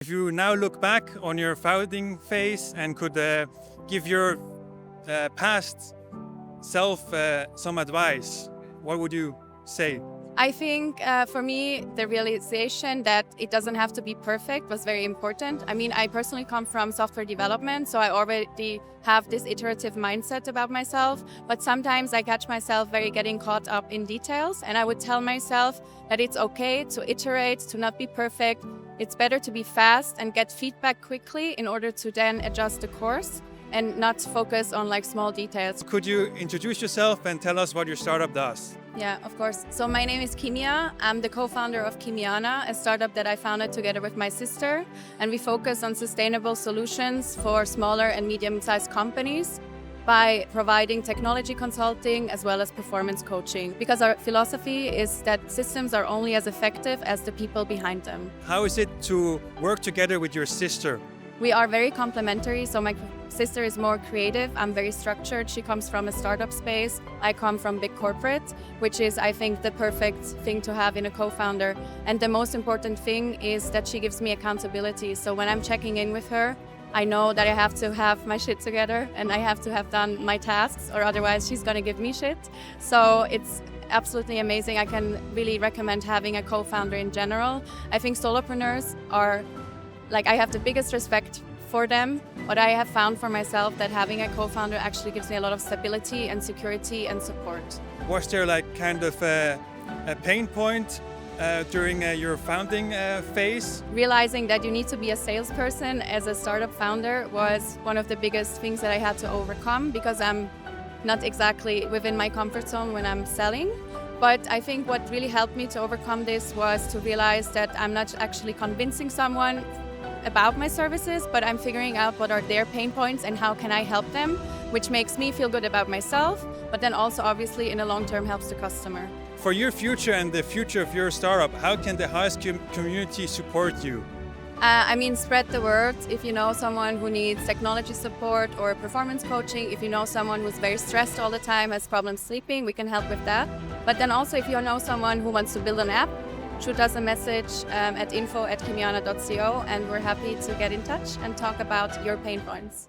If you now look back on your founding phase and could give your past self some advice, what would you say? I think for me, the realization that it doesn't have to be perfect was very important. I mean, I personally come from software development, so I already have this iterative mindset about myself. But sometimes I catch myself very getting caught up in details, and I would tell myself that it's okay to iterate, to not be perfect. It's better to be fast and get feedback quickly in order to then adjust the course and not focus on like small details. Could you introduce yourself and tell us what your startup does? Yeah, of course. So my name is Kimia. I'm the co-founder of Kimiana, a startup that I founded together with my sister. And we focus on sustainable solutions for smaller and medium-sized companies by providing technology consulting as well as performance coaching. Because our philosophy is that systems are only as effective as the people behind them. How is it to work together with your sister? We are very complementary. So my sister is more creative. I'm very structured. She comes from a startup space. I come from big corporate, which is, I think, the perfect thing to have in a co-founder. And the most important thing is that she gives me accountability. So when I'm checking in with her, I know that I have to have my shit together and I have to have done my tasks, or otherwise she's going to give me shit. So it's absolutely amazing. I can really recommend having a co-founder in general. I think solopreneurs are, I have the biggest respect for them, but I have found for myself that having a co-founder actually gives me a lot of stability and security and support. Was there kind of a pain point during your founding phase? Realizing that you need to be a salesperson as a startup founder was one of the biggest things that I had to overcome, because I'm not exactly within my comfort zone when I'm selling. But I think what really helped me to overcome this was to realize that I'm not actually convincing someone about my services, but I'm figuring out what are their pain points and how can I help them, which makes me feel good about myself, but then also obviously in the long term helps the customer. For your future and the future of your startup, how can the highest community support you? Spread the word. If you know someone who needs technology support or performance coaching, if you know someone who's very stressed all the time, has problems sleeping, we can help with that. But then also if you know someone who wants to build an app, shoot us a message at info@kimiana.co, and we're happy to get in touch and talk about your pain points.